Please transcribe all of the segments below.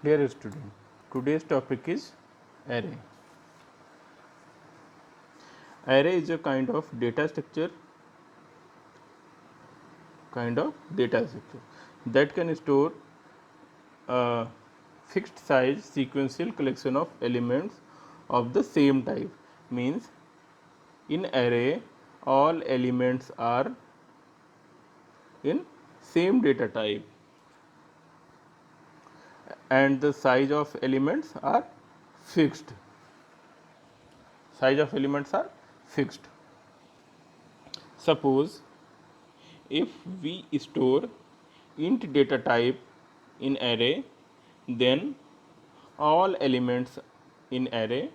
Dear student, today's topic is array. Array is a kind of data structure that can store a fixed size sequential collection of elements of the same type. Means in array all elements are in same data type and the size of elements are fixed. Size of elements are fixed. Suppose if we store int data type in array, then all elements in array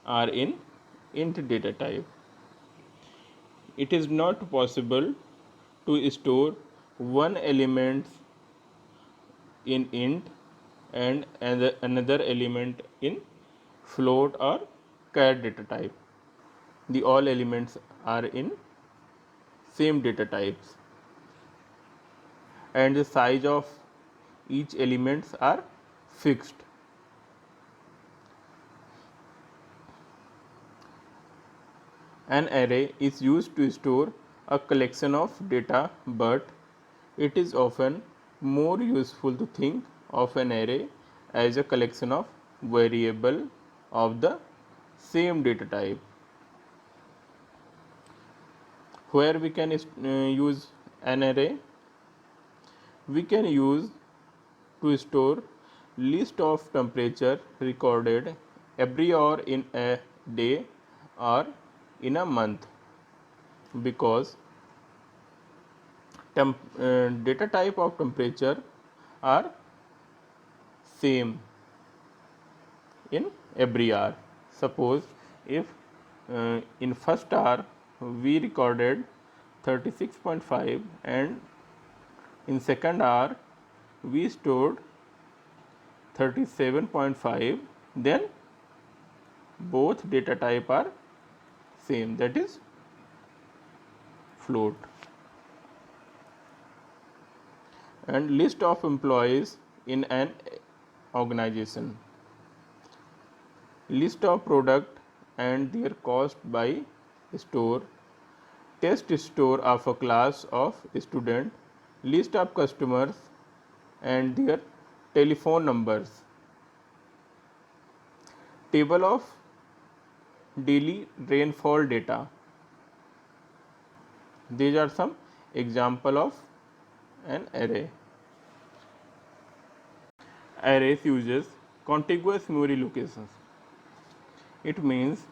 are in int data type. It is not possible to store one element in int and another element in float or char data type. The all elements are in same data types and the size of each elements are fixed. An array is used to store a collection of data, but it is often more useful to think of an array as a collection of variable of the same data type. Where we can use an array? We can use to store list of temperature recorded every hour in a day or in a month, because data type of temperature are same in every hour. Suppose if in first hour we recorded 36.5 and in second hour we stored 37.5, then both data type are same, that is float. And list of employees in an organization, list of product and their cost by store, test store of a class of student, list of customers and their telephone numbers, table of daily rainfall data. These are some example of an array. Arrays uses contiguous memory locations. It means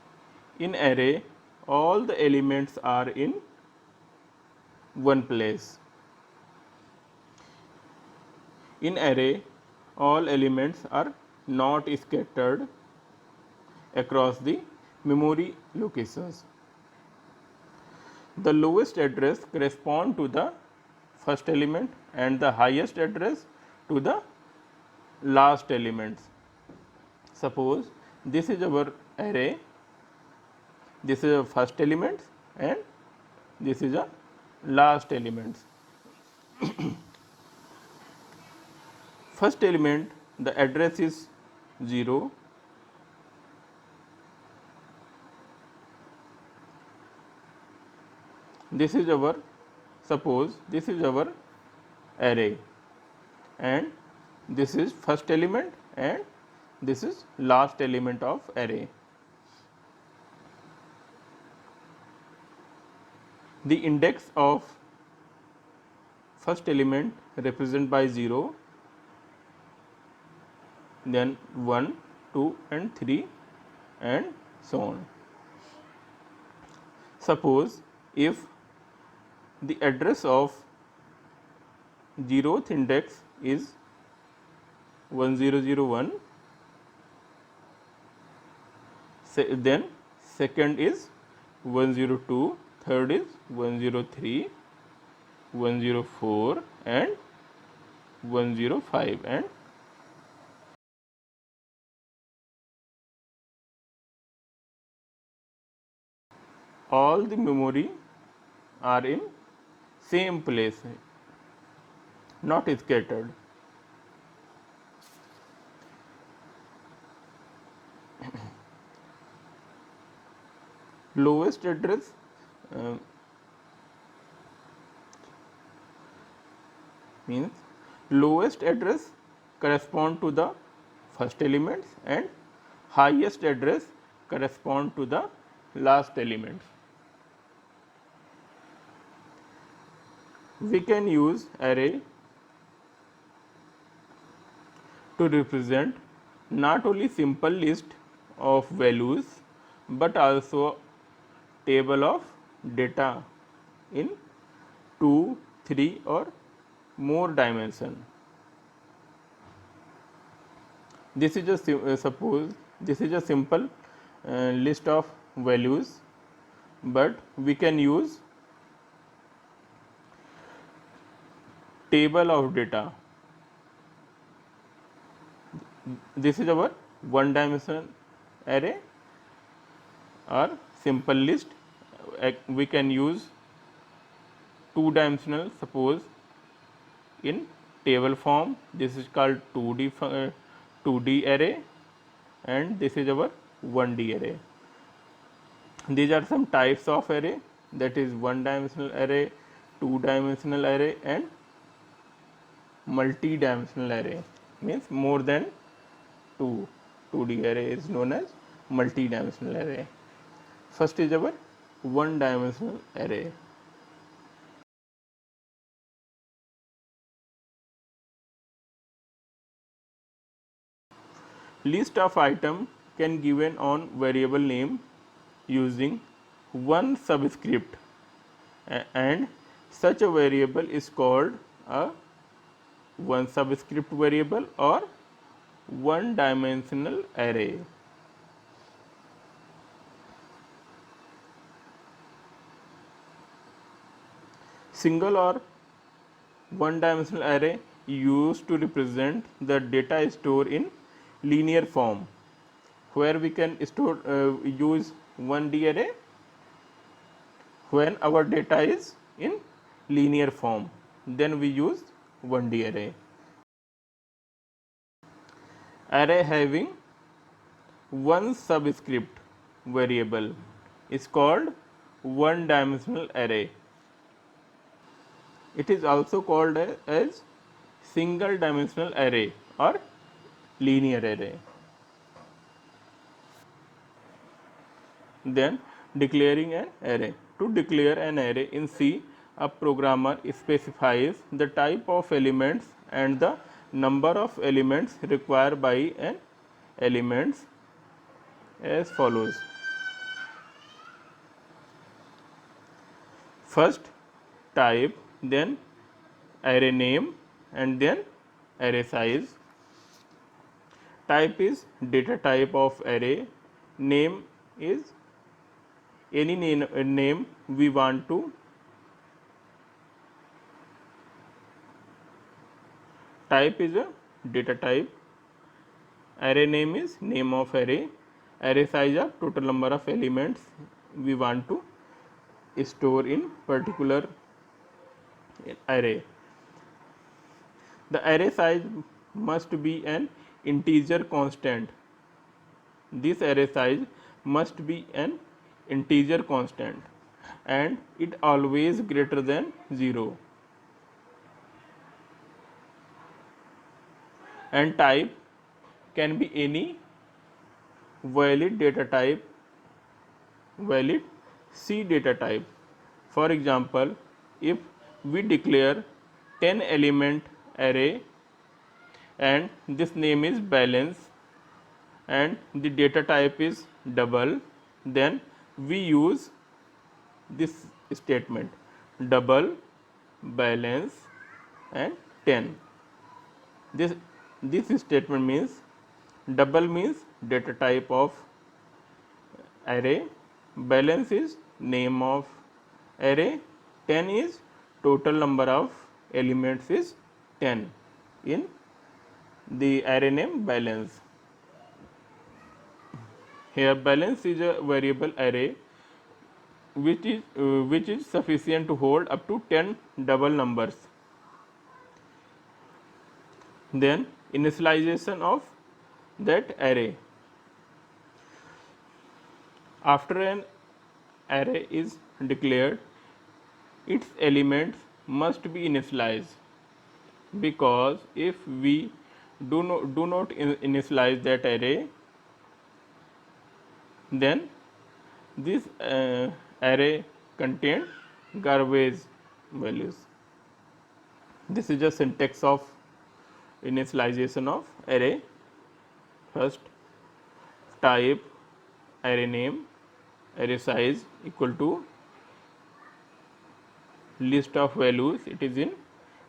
in array all the elements are in one place. In array all elements are not scattered across the memory locations. The lowest address correspond to the first element and the highest address to the last elements. Suppose this is our array, this is a first element and this is a last element. First element, the address is 0, this is our, suppose this is our array and this is first element and this is last element of array. The index of first element represented by 0, then 1, 2 and 3 and so on. Suppose if the address of 0th index is 1001, then second is 102, third is 103, 104 and 105 and all the memory are in same place, not scattered. lowest address uh, means lowest address correspond to the first elements and highest address correspond to the last elements. We can use array to represent not only simple list of values but also table of data in 2, 3 or more dimension. This is a suppose this is a simple list of values, but we can use table of data. This is our one dimensional array or simple list. We can use two dimensional, suppose in table form. This is called 2D array, and this is our 1D array. These are some types of array, that is one dimensional array, two dimensional array and multi-dimensional array, means more than 2D array is known as multi-dimensional array. First is our one dimensional array. List of item can given on variable name using one subscript, and such a variable is called a one subscript variable or one dimensional array. Single or one dimensional array used to represent the data stored in linear form. Where we can use 1D array? When our data is in linear form, then we use 1D array. Array having one subscript variable is called one dimensional array. It is also called as single dimensional array or linear array. Then declaring an array. To declare an array in C, a programmer specifies the type of elements and the number of elements required by an elements as follows. First type, then array name, and then array size. Type is data type of array. Name is any name we want to type is a data type. Array name is name of array. Array size of total number of elements we want to store in particular array. The array size must be an integer constant. This array size must be an integer constant and it always greater than 0. And type can be any valid data type, valid C data type. For example, if we declare 10 element array and this name is balance and the data type is double, then we use this statement double, balance and 10. This statement means double means data type of array, balance is name of array, 10 is total number of elements is 10 in the array name balance. Here balance is a variable array which is sufficient to hold up to 10 double numbers. Then initialization of that array. After an array is declared, its elements must be initialized, because if we do not initialize that array, then this array contain garbage values. This is a syntax of initialization of array. First, type array name, array size equal to list of values, it is in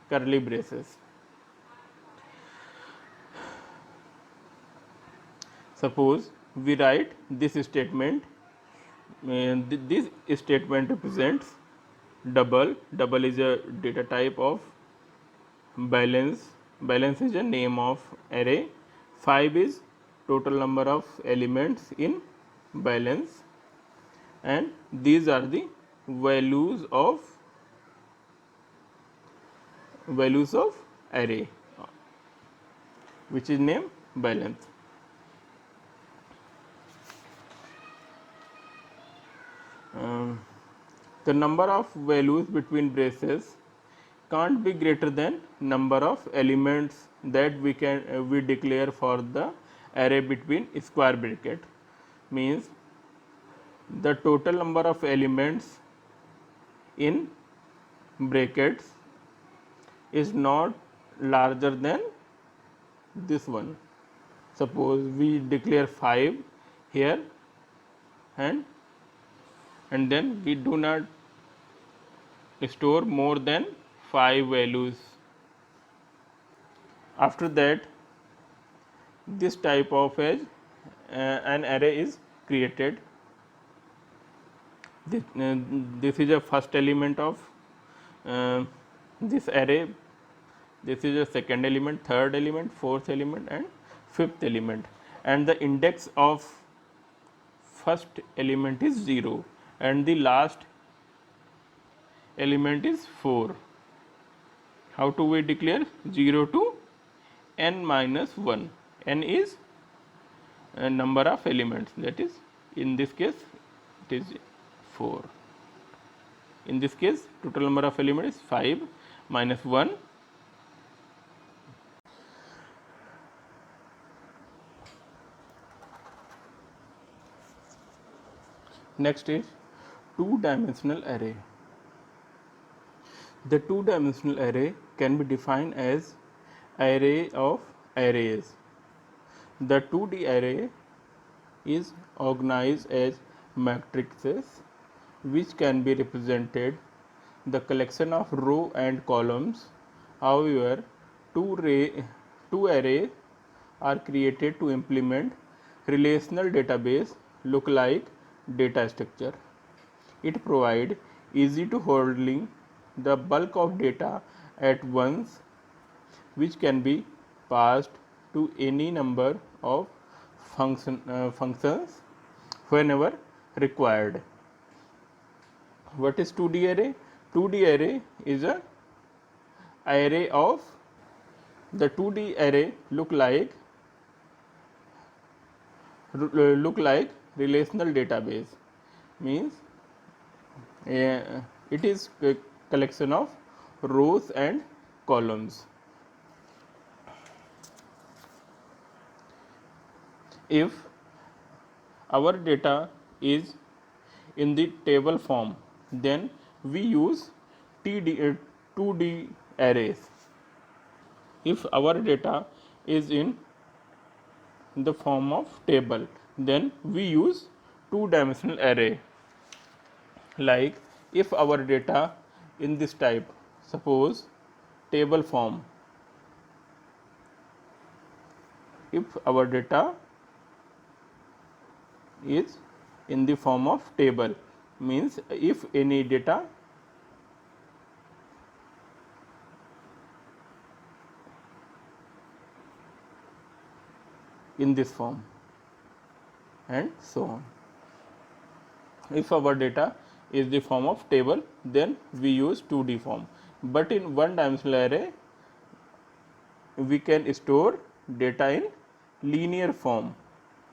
curly braces. Suppose we write this statement, this statement represents double. Double is a data type of balance. Balance is a name of array. 5 is total number of elements in balance, and these are the values of array, which is named balance. The number of values between braces can't be greater than number of elements that we declare for the array between square bracket. Means the total number of elements in brackets is not larger than this one. Suppose we declare 5 here, and then we do not store more than 5 values. After that, this type of an array is created. This is a first element of this array. This is a second element, third element, fourth element, and fifth element, and the index of first element is 0 and the last element is 4. How do we declare? 0 to n minus 1. N is a number of elements, that is, in this case it is 4. In this case, total number of elements is 5 minus 1. Next is two-dimensional array. The two-dimensional array can be defined as array of arrays. The 2D array is organized as matrices, which can be represented the collection of row and columns. However, two arrays are created to implement relational database look-like data structure. It provides easy to handling the bulk of data at once, which can be passed to any number of functions whenever required. What is 2D array? 2D array is a array of the 2D array look like relational database. Means it is a collection of rows and columns. If our data is in the table form, then we use 2D arrays. If our data is in the form of table, then we use two-dimensional array. Like if our data in this type, suppose table form, if our data is in the form of table, means if any data in this form, and so on. If our data is the form of table, then we use 2D form. But in one-dimensional array, we can store data in linear form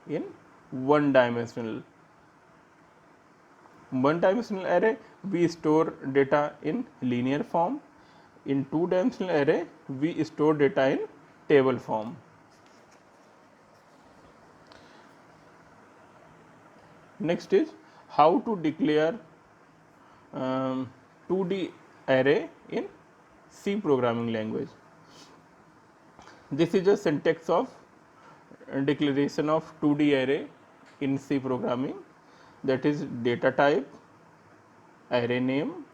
in one-dimensional. one dimensional array we store data in linear form, in two dimensional array we store data in table form. Next is how to declare 2D array in C programming language. This is a syntax of declaration of 2D array in C programming, that is data type, array name,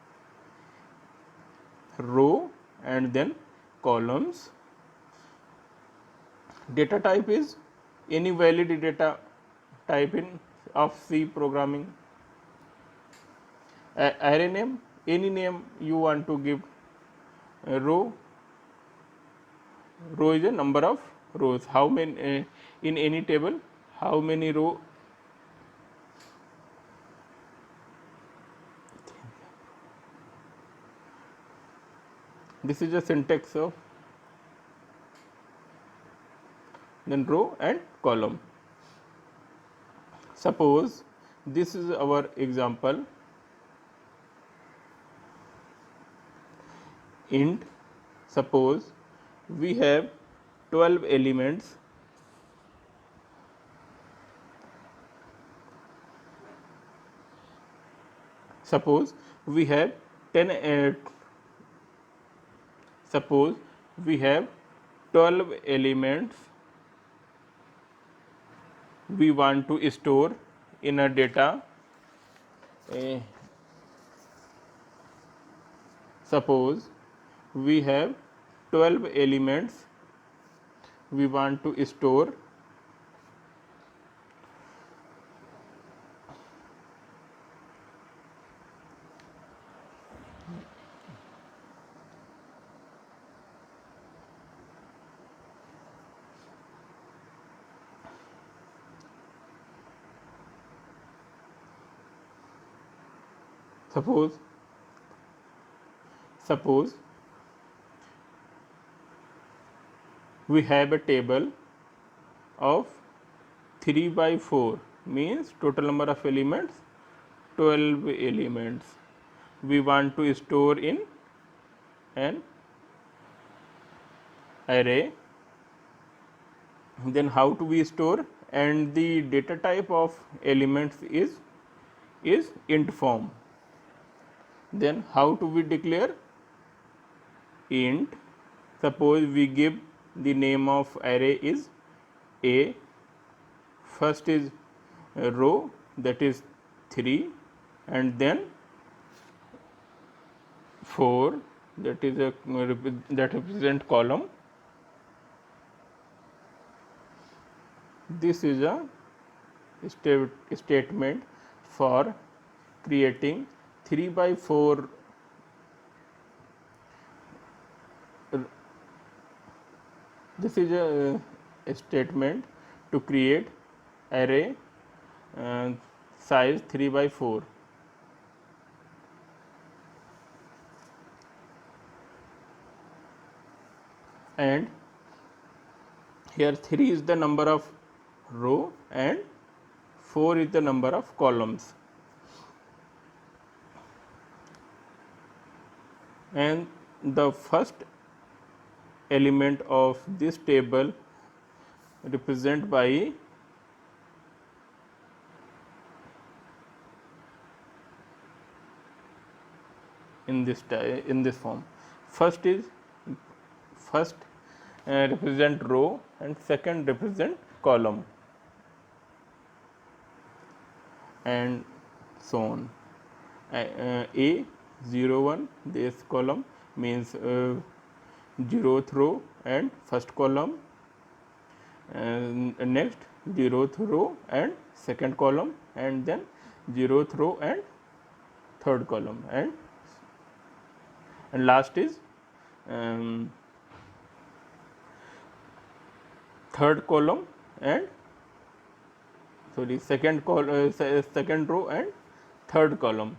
row and then columns. Data type is any valid data type in of C programming. Array name, any name you want to give. Row is a number of rows, how many in any table, how many row. This is a syntax of then row and column. Suppose this is our example, int, suppose we have 12 elements, suppose we have 10 suppose we have 12 elements we want to store in a data. Suppose we have 12 elements we want to store suppose we have a table of 3 by 4, means total number of elements 12 elements we want to store in an array. Then how do we store, and the data type of elements is int form. Then how do we declare int, suppose we give the name of array is A, first is a row that is 3 and then 4 that is that represent column. This is a statement for creating 3 by 4 this is a statement to create array size 3 by 4. And here 3 is the number of row and 4 is the number of columns. And the first element of this table represent by in this form. First represent row and second represent column and so on. A 0 1, this column means 0th row and first column, and next 0th row and second column, and then 0th row and third column, and last is third column and second row and third column.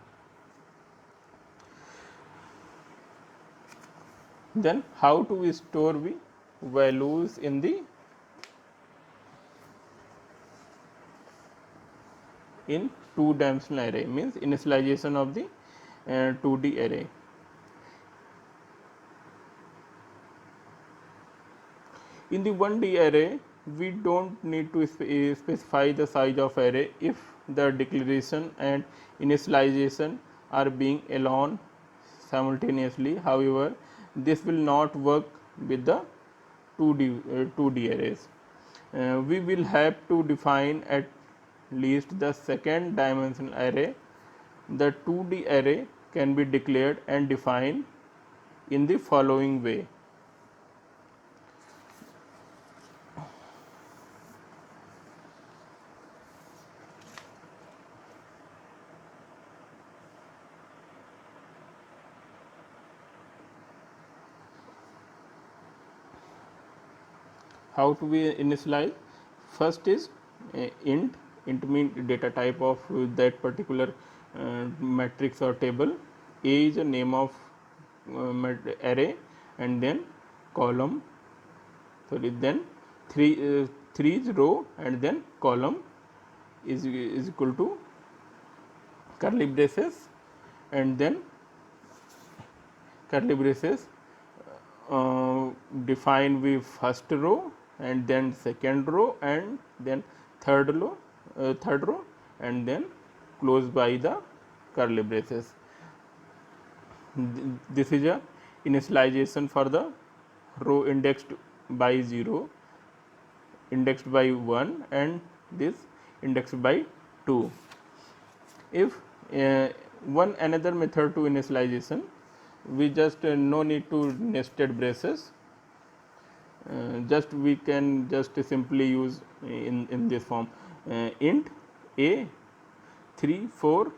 Then how do we store the values in the in two-dimensional array, means initialization of the 2D array. In the 1D array, we don't need to specify the size of array if the declaration and initialization are being alone simultaneously. However, this will not work with the 2D arrays. We will have to define at least the second dimensional array. The 2D array can be declared and defined in the following way. How to we initialize? First is int. Int means data type of that particular matrix or table. A is a name of array, and then column, then 3 is row, and then column is equal to curly braces, and then curly braces define with first row, and then second row, and then third row, and then close by the curly braces. This is a initialization for the row indexed by 0, indexed by 1, and this indexed by 2. If one another method to initialization, we just no need to nested braces, just we can just simply use in this form int a 3 4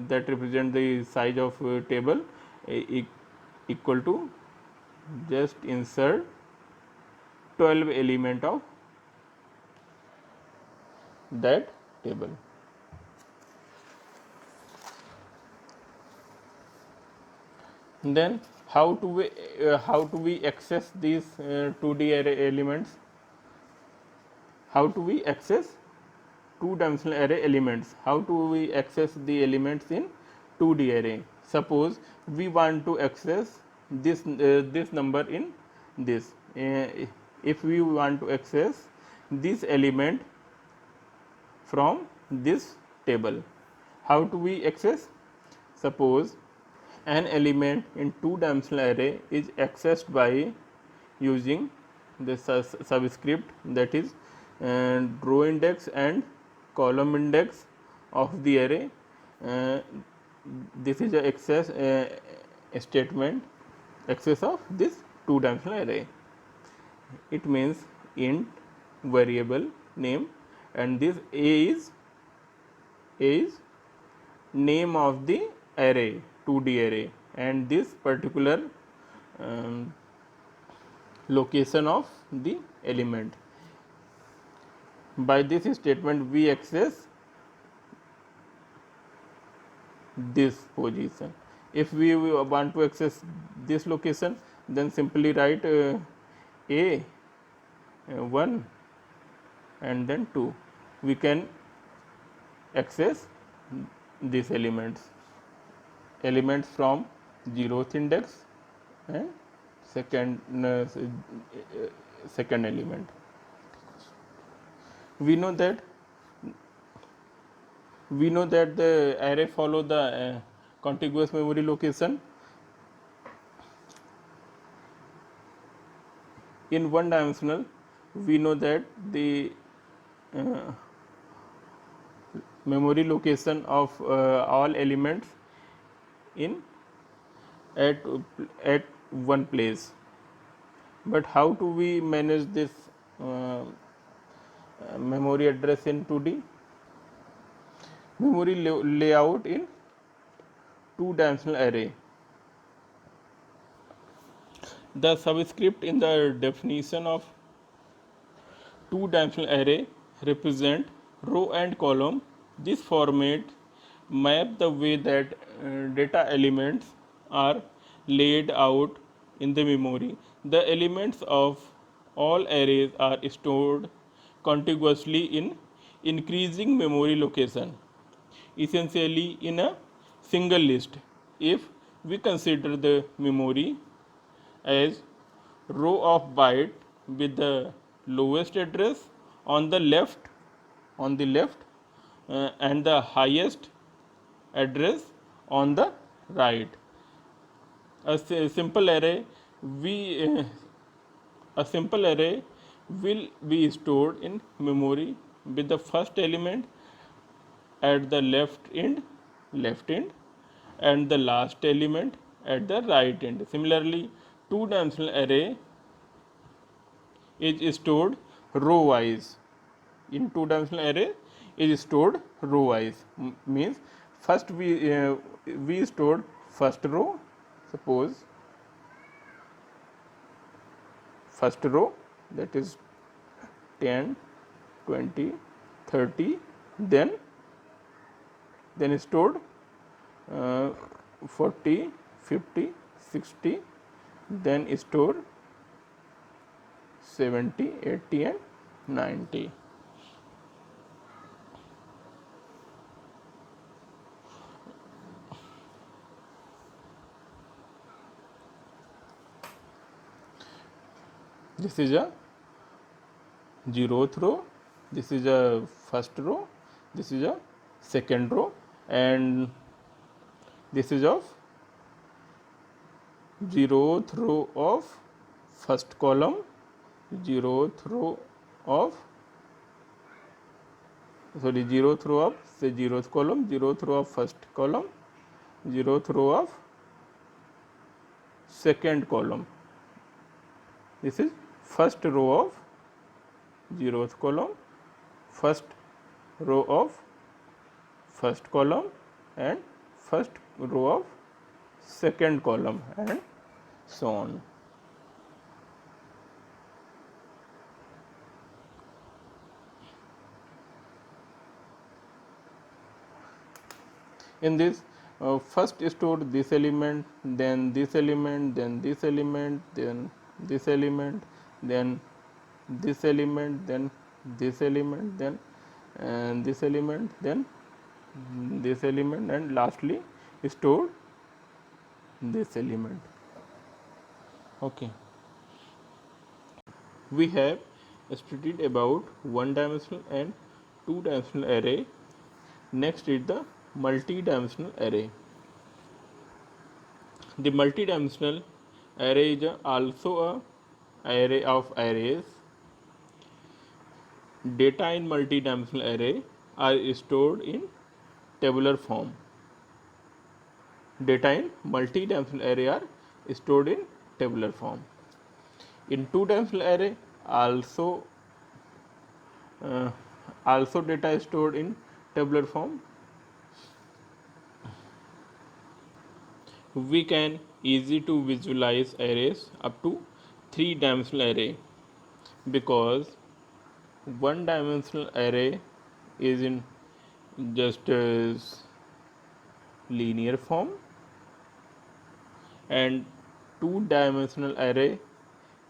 that represent the size of table equal to just insert 12 element of that table. Then how do we access these 2D array elements? How do we access two-dimensional array elements? How do we access the elements in 2D array? Suppose we want to access this number in this. If we want to access this element from this table, how do we access? Suppose an element in two-dimensional array is accessed by using the subscript, that is row index and column index of the array. This is a access statement, access of this two-dimensional array. It means int variable name, and this a is name of the array, 2D array, and this particular location of the element. By this statement we access this position. If we want to access this location, then simply write a 1 and then 2. We can access these elements from 0th index and second element. We know that the array follow the contiguous memory location. In one dimensional, we know that the memory location of all elements at one place. But how do we manage this memory address in 2D? Memory layout in two-dimensional array. The subscript in the definition of two-dimensional array represent row and column. This format map the way that data elements are laid out in the memory. The elements of all arrays are stored contiguously in increasing memory location. essentially in a single list. If we consider the memory as row of byte with the lowest address on the left and the highest address on the right. Simple array we a simple array will be stored in memory with the first element at the left end and the last element at the right end. Similarly, two-dimensional array is stored row wise. In two-dimensional array is stored row wise, means first we stored first row. Suppose first row, that is 10, 20, 30, then stored 40, 50, 60, then store 70, 80 and 90. This is a zeroth row, this is a first row, this is a second row, and this is of zeroth row of first column, zeroth row of zeroth row of zeroth column, zeroth row of first column, zeroth row of second column. This is first row of zeroth column, first row of first column, and first row of second column, and so on. In this, first store this element, then this element, then this element, then this element, then this element, then this element, then this element, then this element, and lastly store this element. Okay, we have studied about one-dimensional and two-dimensional array. Next is the multi-dimensional array. The multi-dimensional array is also a array of arrays. Data in multi-dimensional array are stored in tabular form. Data in multi-dimensional array are stored in tabular form. In two-dimensional array also data is stored in tabular form. We can easy to visualize arrays up to three-dimensional array, because one-dimensional array is in just linear form and two-dimensional array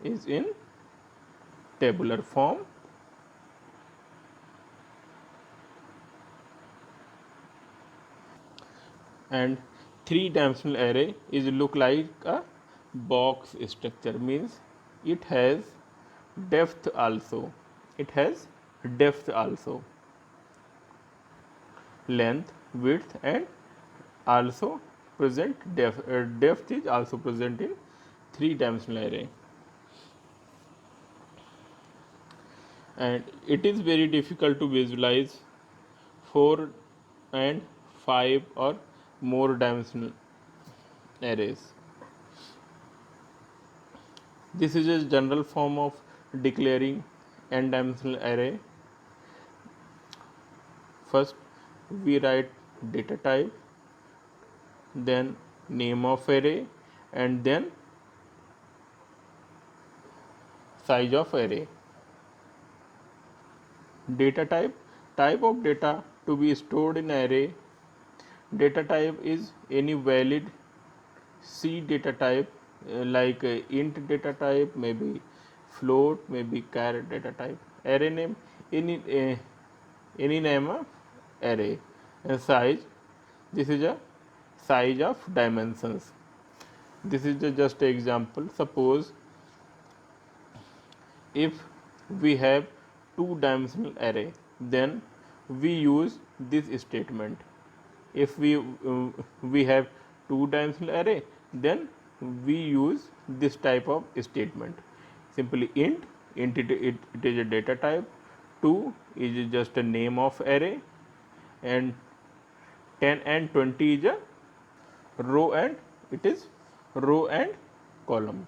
is in tabular form. And three-dimensional array is look like a box structure, means it has depth also. It has depth also, length, width, and also present depth. Depth is also present in three-dimensional array, and it is very difficult to visualize 4 and 5 or more dimensional arrays. This is a general form of declaring n-dimensional array. First we write data type, then name of array, and then size of array. Data type of data to be stored in array. Data type is any valid C data type, like int data type, maybe float, maybe char data type. Array name, any name of array. size. This is a size of dimensions. This is just an example. Suppose if we have two-dimensional array, then we use this statement. If we have two-dimensional array, then we use this type of statement. Simply int it is a data type, 2 is just a name of array, and 10 and 20 is a row, and it is row and column.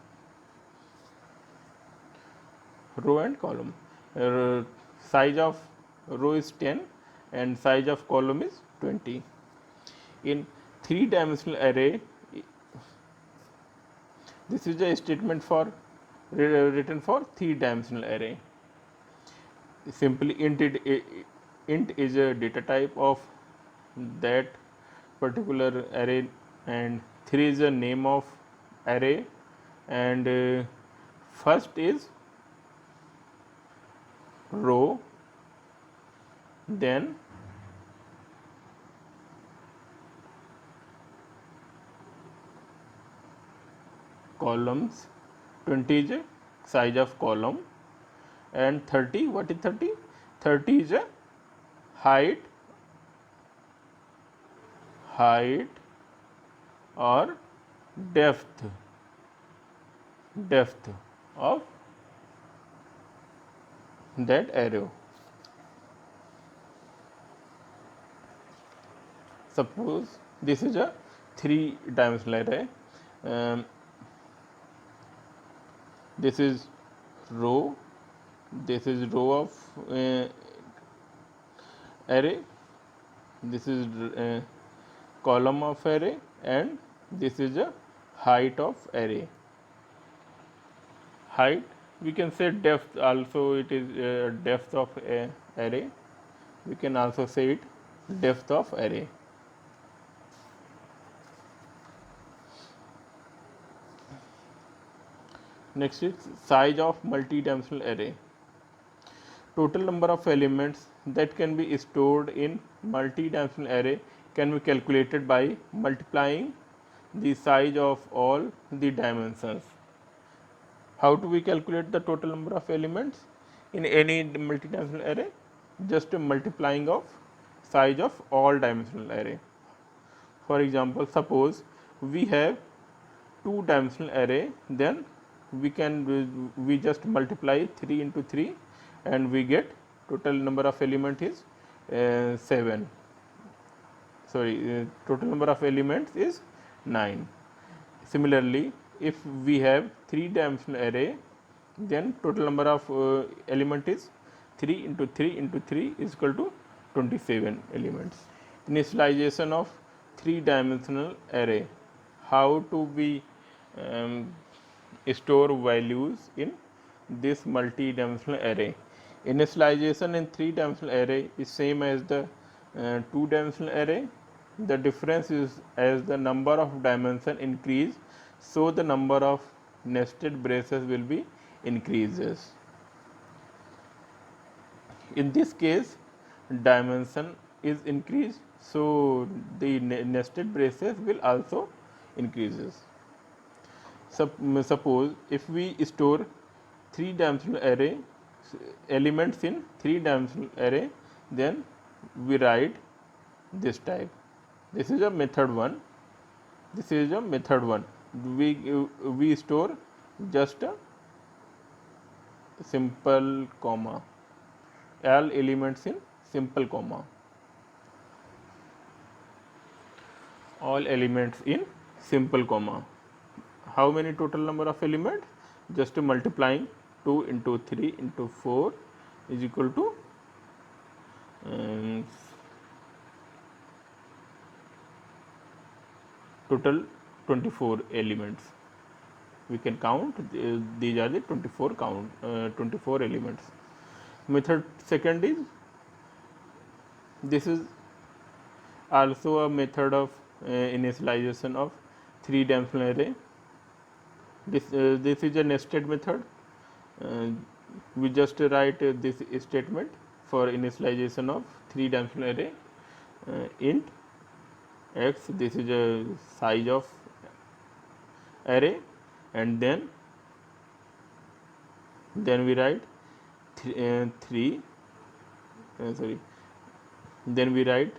Row and column. Size of row is 10 and size of column is 20. In three-dimensional array, this is a statement for written for three-dimensional array. Simply int is a data type of that particular array, and 3 is a name of array, and first is row, then columns. 20 is a size of column, and 30, what is 30? 30 is a height or depth of that arrow. Suppose this is a three-dimensional array. This is row, this is row of array, this is column of array, and this is a height of array. Height, we can say depth also, it is depth of array. We can also say it depth of array. Next is size of multi-dimensional array. Total number of elements that can be stored in multi-dimensional array can be calculated by multiplying the size of all the dimensions. How do we calculate the total number of elements in any multi-dimensional array? Just a multiplying of size of all dimensional array. For example, suppose we have two-dimensional array, then we just multiply 3 into 3 and we get total number of element is 7. Total number of elements is 9. Similarly, if we have three-dimensional array, then total number of element is 3 into 3 into 3 is equal to 27 elements. Initialization of three-dimensional array. How to we store values in this multi-dimensional array? Initialization in three-dimensional array is same as the two-dimensional array. The difference is as the number of dimension increase, so the number of nested braces will be increases. In this case, dimension is increased, so the nested braces will also increases. Suppose if we store three-dimensional array elements in three-dimensional array, then we write this type. This is a method 1. This is a method 1. We store just a simple comma, all elements in simple comma, all elements in simple comma. How many total number of elements? Just multiplying 2 into 3 into 4 is equal to total 24 elements. We can count, these are the 24 elements. Method second is, this is also a method of initialization of three-dimensional array. This is a nested method. We just write this statement for initialization of three-dimensional array. int x, this is a size of array, and then we write 3 sorry, then we write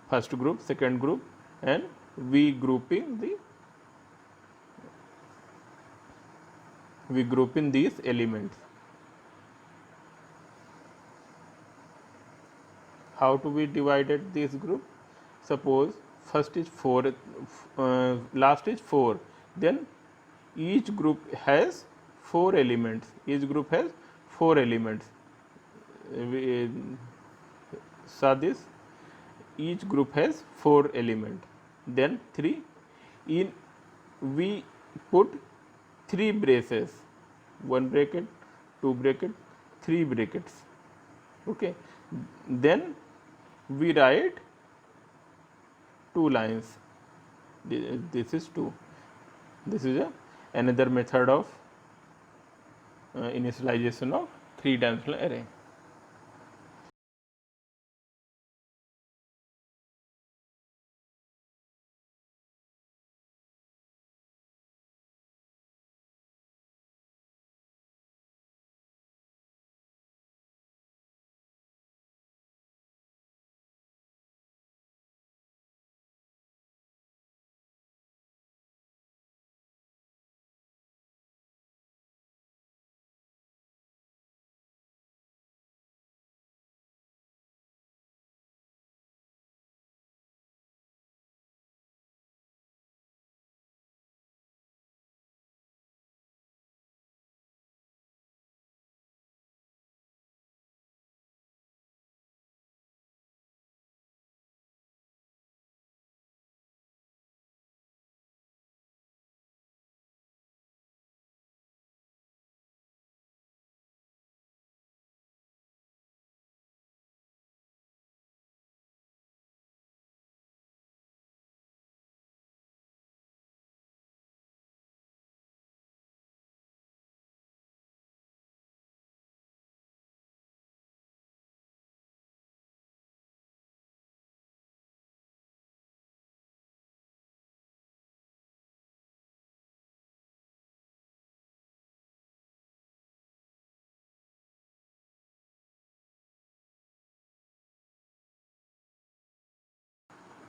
first group, second group, and we grouping these elements. How to be divided this group? Suppose first is 4, last is 4, then each group has 4 elements. Each group has 4 elements. We saw this. Each group has 4 elements. Then 3. In we put 3 braces, 1 bracket, 2 bracket, 3 brackets. Okay. Then we write 2 lines. This is 2. This is another method of initialization of 3-dimensional array.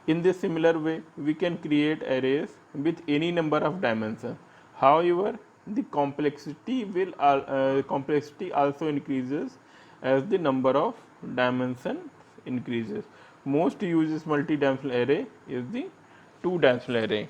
In this similar way, we can create arrays with any number of dimensions. However, the complexity also increases as the number of dimensions increases. Most used multi-dimensional array is the 2-dimensional array.